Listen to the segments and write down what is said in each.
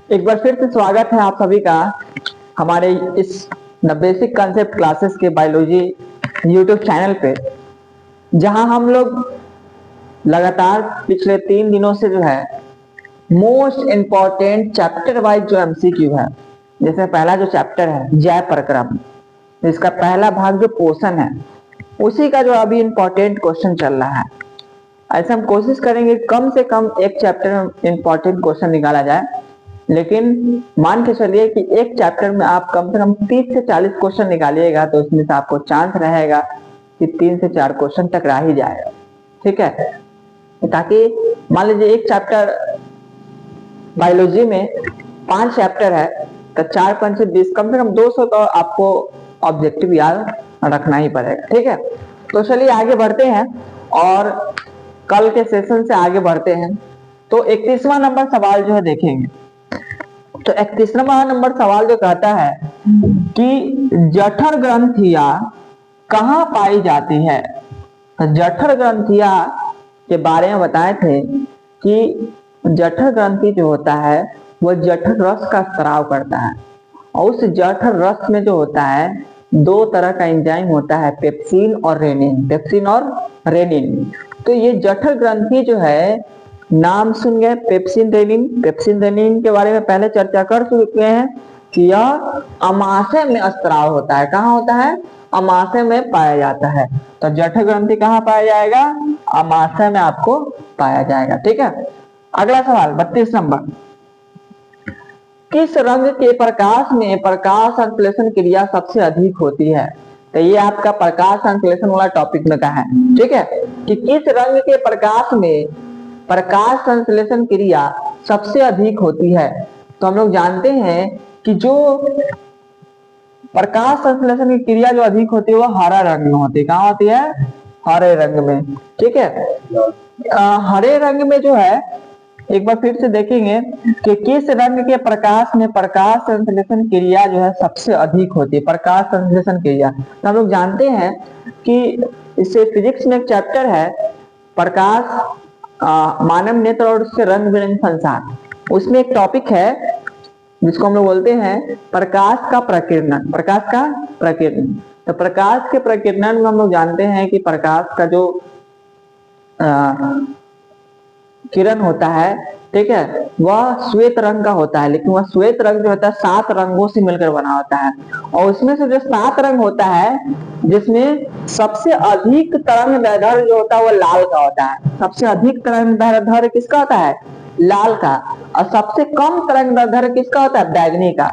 एक बार फिर से स्वागत है आप सभी का हमारे इस द बेसिक कंसेप्ट क्लासेस के बायोलॉजी यूट्यूब चैनल पे, जहां हम लोग लगातार पिछले 3 दिनों से जो है मोस्ट इम्पॉर्टेंट चैप्टर वाइज जो एमसीक्यू है, जैसे पहला जो चैप्टर है जय प्रक्रम, इसका पहला भाग जो पोषण है उसी का जो अभी इम्पोर्टेंट क्वेश्चन चल रहा है। ऐसे हम कोशिश करेंगे कम से कम एक चैप्टर में इम्पोर्टेंट क्वेश्चन निकाला जाए, लेकिन मान के चलिए कि एक चैप्टर में आप कम से कम 30 से 40 क्वेश्चन निकालिएगा तो उसमें से आपको चांस रहेगा कि 3 से 4 क्वेश्चन टकरा ही जाएगा। ठीक है, ताकि मान लीजिए एक चैप्टर बायोलॉजी में 5 चैप्टर है तो 4 5 से 20, कम से कम 200 तो आपको ऑब्जेक्टिव याद रखना ही पड़ेगा। ठीक है, तो चलिए आगे बढ़ते हैं और कल के सेशन से आगे बढ़ते हैं। तो 31वां नंबर सवाल जो है देखेंगे। तो 31वां नंबर सवाल जो कहता है कि जठर ग्रंथियां कहाँ पाई जाती है। तो जठर ग्रंथियां के बारे में बताए थे कि जठर ग्रंथि जो होता है वह जठर रस का स्राव करता है, और उस जठर रस में जो होता है 2 तरह का एंजाइम होता है, पेप्सिन और रेनिन। पेप्सिन और रेनिन। तो ये जठर ग्रंथि जो है, नाम सुन गए पेप्सिन रेनिन। पेप्सिन रेनिन के बारे में पहले चर्चा कर चुके हैं कि यह अमाशय में स्राव होता है। कहाँ होता है? अमाशय में पाया जाता है। तो जठर ग्रंथि कहाँ पाया जाएगा? अमाशय में आपको पाया जाएगा। ठीक है, अगला सवाल 32 नंबर। किस रंग के प्रकाश में प्रकाश संश्लेषण क्रिया सबसे अधिक होती है? तो ये आपका प्रकाश संश्लेषण वाला टॉपिक में कहा है। ठीक है, कि किस रंग के प्रकाश में प्रकाश संश्लेषण क्रिया सबसे अधिक होती है। तो हम लोग जानते हैं कि जो प्रकाश संश्लेषण की क्रिया जो अधिक होती है वो हरा रंग में होती है। कहाँ होती है? हरे रंग में। ठीक है, हरे रंग में जो है, एक बार फिर से देखेंगे कि किस रंग के प्रकाश में प्रकाश संश्लेषण क्रिया जो है सबसे अधिक होती है। प्रकाश संश्लेषण क्रिया तो हम लोग जानते हैं कि इससे फिजिक्स में एक चैप्टर है प्रकाश, मानव नेत्र और उससे रंग बिरंग संसार। उसमें एक टॉपिक है जिसको हम लोग बोलते हैं प्रकाश का प्रकीर्णन। प्रकाश का प्रकीर्णन। तो प्रकाश के प्रकीर्णन में हम लोग जानते हैं कि प्रकाश का जो किरण होता है, ठीक है, वह श्वेत रंग का होता है, लेकिन वह श्वेत रंग जो होता है 7 रंगों से मिलकर बना होता है। और उसमें से जो 7 रंग होता है, जिसमें सबसे अधिक तरंग दैर्ध्य जो होता है वो लाल का होता है। सबसे अधिक तरंग दैर्ध्य किसका होता है? लाल का। और सबसे कम तरंग दैर्ध्य किसका होता है? बैगनी का।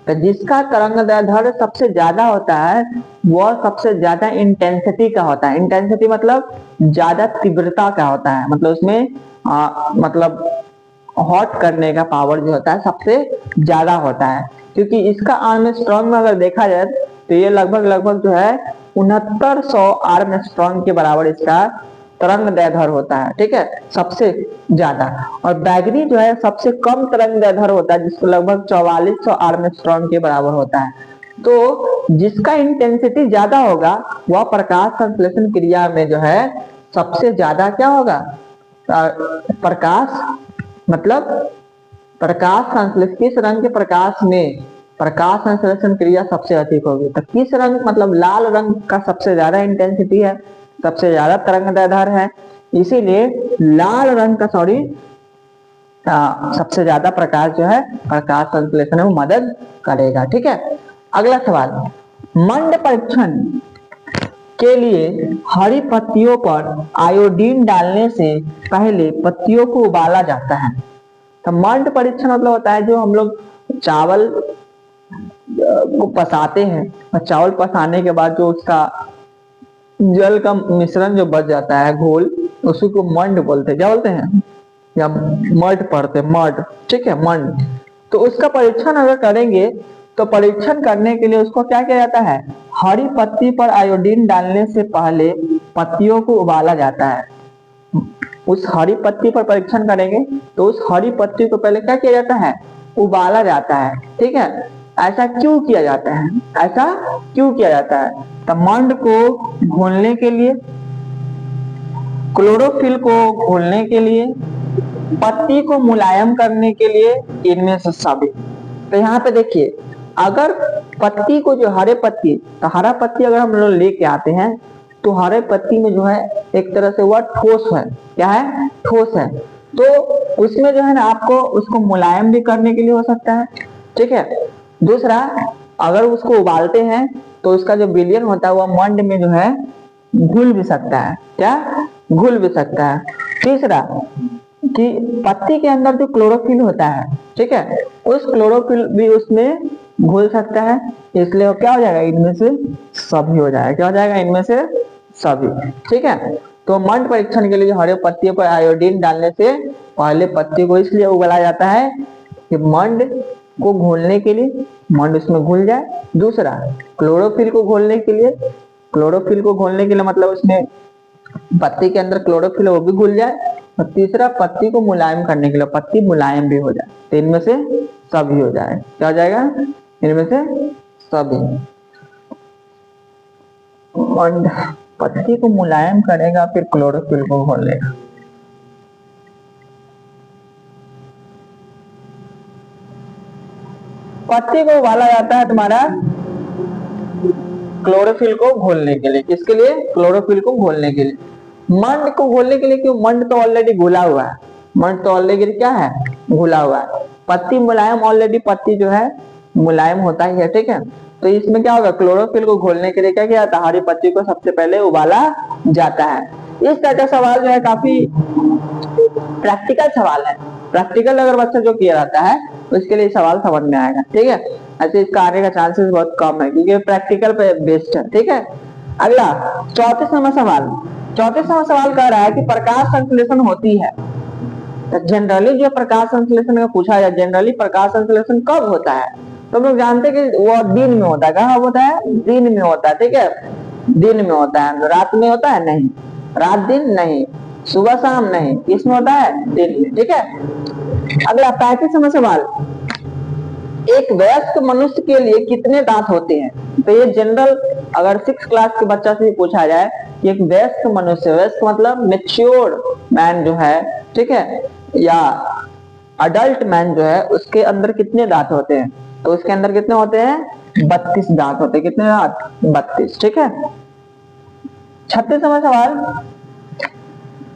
तो जिसका तरंग दैर्ध्य सबसे ज्यादा होता है वह सबसे ज्यादा इंटेंसिटी का होता है। इंटेंसिटी मतलब ज्यादा तीव्रता का होता है, मतलब उसमें मतलब हॉट करने का पावर जो होता है सबसे ज्यादा होता है। क्योंकि इसका आर्मस्ट्रांग में अगर देखा जाए तो ये लगभग जो है 6900 आर्मस्ट्रांग के बराबर इसका तरंग दैर्ध्य होता है। ठीक है, सबसे ज्यादा। और बैगनी जो है सबसे कम तरंग दैर्ध्य होता है, जिसको लगभग 4400 आर्मस्ट्रांग के बराबर होता है। तो जिसका इंटेंसिटी ज्यादा होगा वह प्रकाश संश्लेषण क्रिया में जो है सबसे ज्यादा क्या होगा? प्रकाश मतलब प्रकाश संश्लेषण, किस रंग के प्रकाश में प्रकाश संश्लेषण क्रिया सबसे अधिक होगी। तो किस रंग मतलब लाल रंग का सबसे ज्यादा इंटेंसिटी है, सबसे ज्यादा तरंग दैर्ध्य है, इसीलिए लाल रंग का सबसे ज्यादा प्रकाश जो है प्रकाश संश्लेषण में मदद करेगा। ठीक है, अगला सवाल। मंड परीक्षण के लिए हरी पत्तियों पर आयोडीन डालने से पहले पत्तियों को उबाला जाता है। तो मंड परीक्षण मतलब होता है जो हम लोग चावल को पसाते हैं और चावल पसाने के बाद जो उसका जल का मिश्रण जो बच जाता है, घोल, उसी को मंड बोलते हैं। क्या बोलते हैं? या मड पढ़ते हैं, मड। ठीक है, मंड। तो उसका परीक्षण अगर करेंगे तो परीक्षण करने के लिए उसको क्या किया जाता है? हरी पत्ती पर आयोडीन डालने से पहले पत्तियों को उबाला जाता है। उस हरी पत्ती पर परीक्षण करेंगे तो उस हरी पत्ती को पहले क्या किया जाता है? उबाला जाता है। ठीक है, ऐसा क्यों किया जाता है? ऐसा क्यों किया जाता है? तो मंड को घोलने के लिए, क्लोरोफिल को घोलने के लिए, पत्ती को मुलायम करने के लिए इनमें से सभी। तो यहाँ पे देखिए, अगर पत्ती को जो हरे पत्ती, तो हरा पत्ती अगर हम लोग लेके आते हैं तो हरे पत्ती में जो है एक तरह से वह ठोस है। क्या है? ठोस है। तो उसमें जो है ना आपको उसको मुलायम भी करने के लिए हो सकता है। ठीक है। दूसरा, अगर उसको उबालते हैं तो उसका जो विलयन होता है वह मंड में जो है घुल भी सकता है। क्या? घुल भी सकता है। तीसरा, कि पत्ती के अंदर जो क्लोरोफिल होता है, ठीक है, उस क्लोरोफिल भी उसमें घुल सकता है। इसलिए वो क्या हो जाएगा? इनमें से सभी हो जाएगा। क्या हो जाएगा? इनमें से सभी। ठीक है। तो मंड परीक्षण के लिए हरे पत्तियों पर आयोडीन डालने से पहले पत्ती को इसलिए उबाला जाता है कि मंड को घोलने के लिए, मंड उसमें घुल जाए। दूसरा, क्लोरोफिल को घोलने के लिए, क्लोरोफिल को घोलने के लिए मतलब उसमें पत्ती के अंदर क्लोरोफिल वो भी घुल जाए। और तीसरा, पत्ती को मुलायम करने के लिए, पत्ती मुलायम भी हो जाए। तो इनमें से सभी हो जाए। क्या हो जाएगा? इनमें से सभी। मंड पत्ती को मुलायम करेगा, फिर क्लोरोफिल को घोल लेगा। पत्ती को उबाला जाता है तुम्हारा क्लोरोफिल को घोलने के लिए। किसके लिए? क्लोरोफिल को घोलने के लिए। मंड को घोलने के लिए क्यों? मंड तो ऑलरेडी घुला हुआ है। मंड तो ऑलरेडी क्या है? घुला हुआ है। पत्ती मुलायम, ऑलरेडी पत्ती जो है मुलायम होता ही है। ठीक है। तो इसमें क्या होगा? क्लोरोफिल को घोलने के लिए क्या किया जाता है? हरी पत्ती को सबसे पहले उबाला जाता है। इस तरह का सवाल जो है काफी प्रैक्टिकल सवाल है। प्रैक्टिकल अगर बच्चा जो किया जाता है तो इसके लिए सवाल समझ में आएगा। ठीक है। ऐसे इसका आने का चांसेस बहुत कम है क्योंकि प्रैक्टिकल पे बेस्ड है। ठीक है। अगला 34वां सवाल। 34वां सवाल कह रहा है कि प्रकाश संश्लेषण होती है। तो जनरली जो प्रकाश संश्लेषण का पूछा जाए, जनरली प्रकाश संश्लेषण कब होता है? तो हम लोग जानते हैं कि वो दिन में होता है। कहाँ होता है? दिन में होता है। ठीक है। दिन में होता है। रात में होता है? नहीं। रात दिन नहीं। सुबह शाम नहीं। किसमें होता है? दिन में। ठीक है। अगला 35वां सवाल। एक वयस्क मनुष्य के लिए कितने दांत होते हैं? तो ये जनरल अगर 6 क्लास के बच्चा से पूछा जाए कि एक वयस्क मनुष्य, वयस्क मतलब मेच्योर मैन जो है, ठीक है, या अडल्ट मैन जो है, उसके अंदर कितने दांत होते हैं? तो उसके अंदर कितने होते हैं? 32 दांत होते हैं। कितने दांत? 32। ठीक है। 36वां सवाल।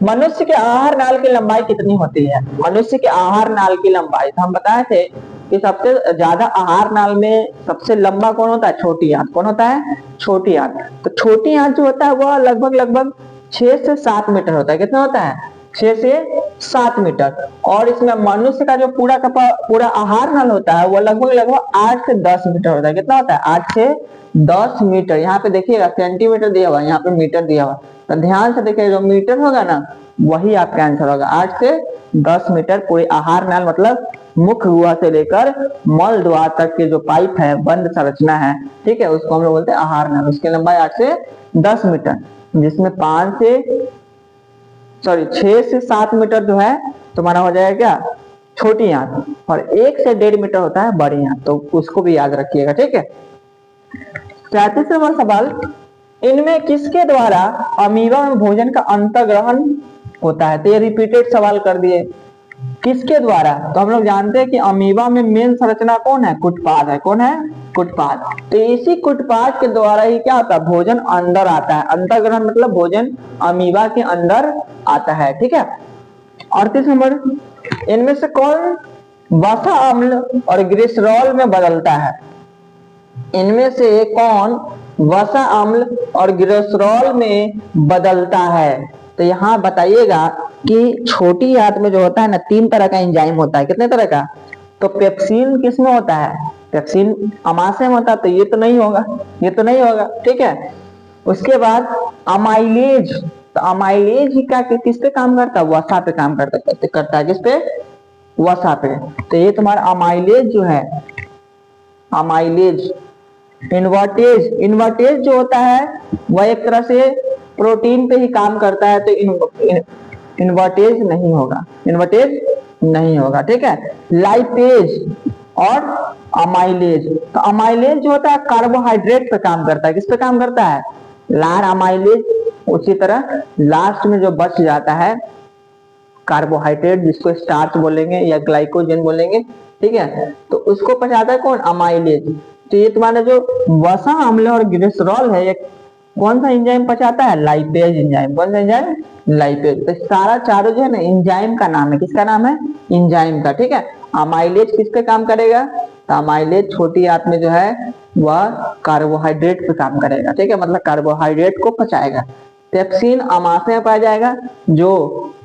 मनुष्य के आहार नाल की लंबाई कितनी होती है? मनुष्य के आहार नाल की लंबाई, तो हम बताए थे कि सबसे ज्यादा आहार नाल में सबसे लंबा कौन होता है? छोटी आंत। कौन होता है? छोटी आंत। तो छोटी आंत जो होता है वह लगभग 6 से 7 मीटर होता है। कितना होता है? 6 से 7 मीटर। और इसमें मनुष्य का जो पूरा आहार नाल होता है वह लगभग 8 से 10 मीटर होता है। कितना होता है? 8 से 10 मीटर। यहाँ पे देखिएगा सेंटीमीटर दिया हुआ है, यहाँ पे मीटर दिया हुआ। तो ध्यान से देखिए, जो मीटर होगा ना वही आपका आंसर होगा। 8 से 10 मीटर पूरे आहार नाल, मतलब मुख्य गुहा से लेकर मल द्वार तक के जो पाइप है, बंद संरचना है, ठीक है, उसको हम लोग बोलते हैं आहार नाल। उसकी लंबाई 8 से 10 मीटर, जिसमें 6 से 7 मीटर जो है तुम्हारा हो जाएगा क्या? छोटी आंत। और 1 से 1.5 मीटर होता है बड़ी आंत। तो उसको भी याद रखिएगा। ठीक है। 37वां सवाल। इनमें किसके द्वारा अमीबा में भोजन का अंतर्ग्रहण होता है? तो ये रिपीटेड सवाल कर दिए। किसके द्वारा? तो हम लोग जानते हैं कि अमीबा में मेन संरचना कौन है? कुटपाद है। कौन है? कुटपाद। तो इसी कुटपाद के द्वारा ही क्या होता है? भोजन अंदर आता है। अंतर्ग्रहण मतलब भोजन अमीबा के अंदर आता है। ठीक है। 38 नंबर। इनमें से कौन वसा अम्ल और ग्लिसरॉल में बदलता है? इनमें से कौन वसा अम्ल और ग्लिसरॉल में बदलता है? तो यहाँ बताइएगा कि छोटी आंत में जो होता है ना, 3 तरह का एंजाइम होता है। कितने तरह का? तो पेप्सिन किसमें होता है? पेप्सिन अमाशय में होता है। तो ये तो नहीं होगा, ये तो नहीं होगा। ठीक है। उसके बाद अमाइलेज। तो अमाइलेज ही क्या किस पे काम करता है? वसा पे काम करता है। किस पे? वसा पे। तो ये तुम्हारा अमाइलेज जो है, अमाइलेज। इन्वर्टेज जो होता है वह एक तरह से प्रोटीन पे ही काम करता है। तो इन्वर्टेज नहीं होगा, इन्वर्टेज नहीं होगा। ठीक है। लाइपेज और अमाइलेज। तो अमाइलेज जो होता है कार्बोहाइड्रेट पे काम करता है। किस पे काम करता है? लार अमाइलेज। उसी तरह लास्ट में जो बच जाता है कार्बोहाइड्रेट जिसको स्टार्च बोलेंगे या ग्लाइकोजन बोलेंगे, ठीक है। तो उसको पचाता है कौन? अमाइलेज। तो ये तुम्हारा जो वसा अम्ल और ग्लिसरॉल है, ये कौन सा एंजाइम पचाता है? Lipase enzyme. कौन सा एंजाइम? लाइपेज। तो सारा चारों जो है ना एंजाइम का नाम है। किसका नाम है? एंजाइम का, ठीक है। अमाइलेज किस पे काम करेगा? तो अमाइलेज छोटी आंत में जो है वह कार्बोहाइड्रेट पे काम करेगा, ठीक है, मतलब कार्बोहाइड्रेट को पचाएगा। पेप्सिन अमाशय में पाया जाएगा जो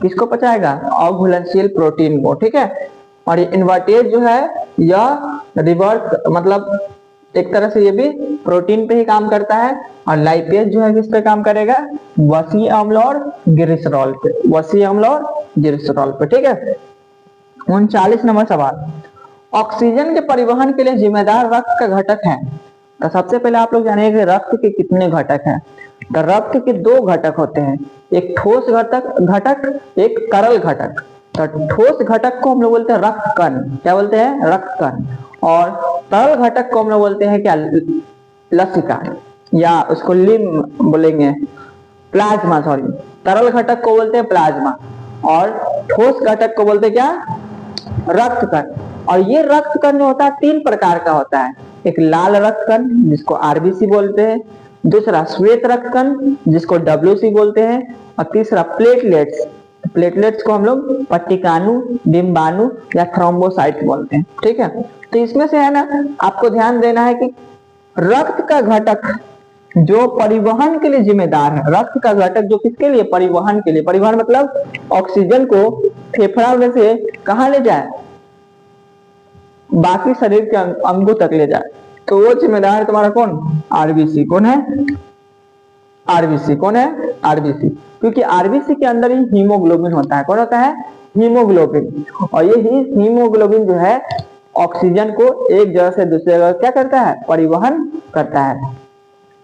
किसको पचाएगा? अघुलनशील प्रोटीन को, ठीक है। और ये इन्वर्टेज जो है यह रिवर्स, मतलब एक तरह से ये भी प्रोटीन पे ही काम करता है। और लाइपेज जो है किस पे काम करेगा? वसीय अम्ल और ग्लिसरॉल पे, वसीय अम्ल और ग्लिसरॉल पे, ठीक है। 39 नंबर सवाल, ऑक्सीजन के परिवहन के लिए जिम्मेदार रक्त का घटक है। तो सबसे पहले आप लोग जानिए कि रक्त के कितने घटक हैं। तो रक्त के दो घटक होते हैं, एक ठोस घटक, एक तरल घटक। तो ठोस घटक को हम लोग बोलते हैं रक्त कण। क्या बोलते हैं? रक्त कण। और तरल घटक को हम लोग बोलते हैं क्या? लसिका, या उसको लिम बोलेंगे, प्लाज्मा, सॉरी। तरल घटक को बोलते हैं प्लाज्मा और ठोस घटक को बोलते हैं क्या? रक्त कण। और ये रक्त कण जो होता है 3 प्रकार का होता है। एक लाल रक्त कण जिसको आरबीसी बोलते हैं, दूसरा श्वेत रक्त कण जिसको डब्ल्यूसी बोलते हैं, और तीसरा प्लेटलेट्स। प्लेटलेट्स को हम लोग पट्टिकाणु, डिम्बाणु या थ्रोम्बोसाइट बोलते हैं, ठीक है। तो इसमें से है ना आपको ध्यान देना है कि रक्त का घटक जो परिवहन के लिए जिम्मेदार है, रक्त का घटक जो किसके लिए? परिवहन के लिए। परिवहन मतलब ऑक्सीजन को फेफड़ा में से कहां ले जाए? बाकी शरीर के अंगों तक ले जाए। तो वो जिम्मेदार है तुम्हारा कौन? आरबीसी। कौन है? आरबीसी। कौन है? आरबीसी। क्योंकि आरबीसी के अंदर ही हीमोग्लोबिन होता है। कौन होता है? हीमोग्लोबिन। और ये हीमोग्लोबिन जो है ऑक्सीजन को एक जगह से दूसरी जगह क्या करता है? परिवहन करता है।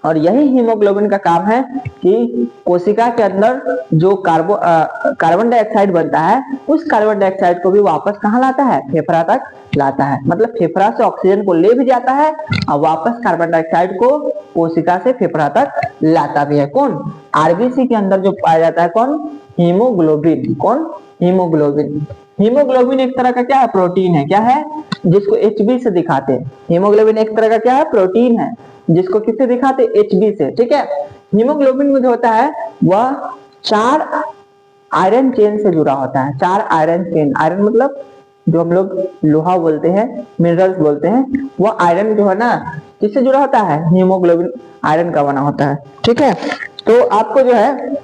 और यही हीमोग्लोबिन का काम है कि कोशिका के अंदर जो कार्बन डाइऑक्साइड बनता है, उस कार्बन डाइऑक्साइड को भी वापस कहाँ लाता है? फेफड़ा तक लाता है। मतलब फेफड़ा से ऑक्सीजन को ले भी जाता है और वापस कार्बन डाइऑक्साइड को कोशिका से फेफड़ा तक लाता भी है। कौन? आरबीसी के अंदर जो पाया जाता है कौन? हीमोग्लोबिन। कौन? हीमोग्लोबिन। हीमोग्लोबिन एक तरह का क्या है? प्रोटीन है। क्या है? जिसको HB से दिखाते हैं। हीमोग्लोबिन एक तरह का क्या है? प्रोटीन है, जिसको किससे दिखाते? HB से, ठीक है। हीमोग्लोबिन में जो होता है वह 4 आयरन चेन से जुड़ा होता है। 4 आयरन चेन। आयरन मतलब जो हम लोग लोहा बोलते हैं, मिनरल्स बोलते हैं, वह आयरन जो है ना किससे जुड़ा होता है? हीमोग्लोबिन आयरन का बना होता है, ठीक है। तो आपको जो है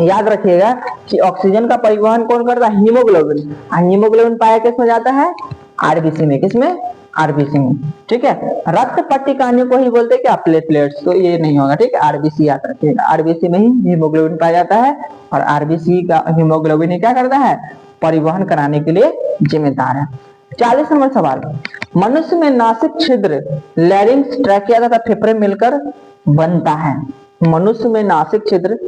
याद रखिएगा कि ऑक्सीजन का परिवहन कौन करता है? हीमोग्लोबिन। हीमोग्लोबिन पाया किसमें जाता है? आरबीसी में। किसमें? आरबीसी में, ठीक है। रक्त पट्टिकाणु को ही बोलते हैं क्या? प्लेटलेट्स। तो ये नहीं होगा, ठीक है। आरबीसी याद रखिएगा। आरबीसी में ही हीमोग्लोबिन पाया जाता है और आरबीसी का हीमोग्लोबिन ही क्या करता है? परिवहन कराने के लिए जिम्मेदार है। 40 नंबर सवाल, मनुष्य में नासिक छिद्र लैरिंक्स, ट्रैकिया तथा फेफड़े मिलकर बनता है। मनुष्य में नासिक छिद्र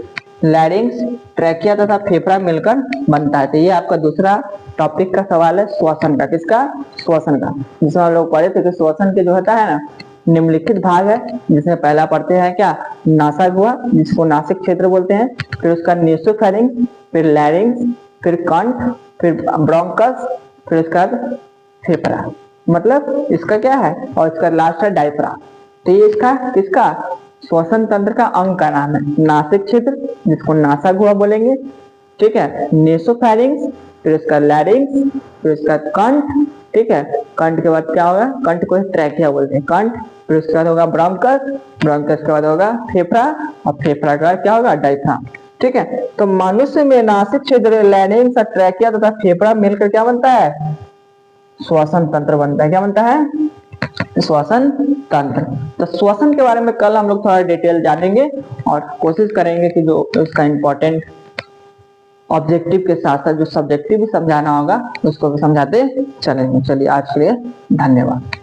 लैरिंक्स, ट्रैकिया तथा फेफड़ा मिलकर बनता है। तो ये आपका दूसरा टॉपिक का सवाल है, श्वसन का। किसका? श्वसन का। जिसमें हम लोग पढ़े थे कि श्वसन के जो होता है ना निम्नलिखित भाग है, जिसमें पहला पढ़ते हैं क्या? नासागुआ, जिसको नासिक क्षेत्र बोलते हैं, फिर उसका नेसोफेरिंक्स, फिर लैरिंक्स, फिर कंठ, फिर ब्रोंकस, फिर उसका फेफड़ा। मतलब इसका क्या है? और इसका लास्ट है डायफ्राम। तो ये इसका किसका? श्वसन तंत्र का अंग का नाम है। नासिक क्षेत्र जिसको नासागुआ बोलेंगे, ठीक है। नेसोफेरिंक्स, फिर उसका लैरिंक्स, फिर उसका कंठ, ठीक है। कंठ के बाद क्या होगा? कंठ को ट्रैकिया बोलते हैं, कंठ। फिर उसके बाद होगा ब्रोंकस, ब्रोंकस के बाद होगा फेफड़ा, और फेफड़ा का क्या होगा? डायफ्राम, ठीक है। तो मनुष्य में नासिक क्षेत्र, लैरिंक्स और ट्रैकिया तथा फेफड़ा मिलकर क्या बनता है? श्वसन तंत्र बनता है। क्या बनता है? श्वसन तंत्र। तो श्वसन के बारे में कल हम लोग थोड़ा डिटेल जानेंगे और कोशिश करेंगे कि जो उसका इंपॉर्टेंट ऑब्जेक्टिव के साथ साथ जो सब्जेक्टिव भी समझाना होगा उसको भी समझाते चलेंगे। चलिए आज के लिए धन्यवाद।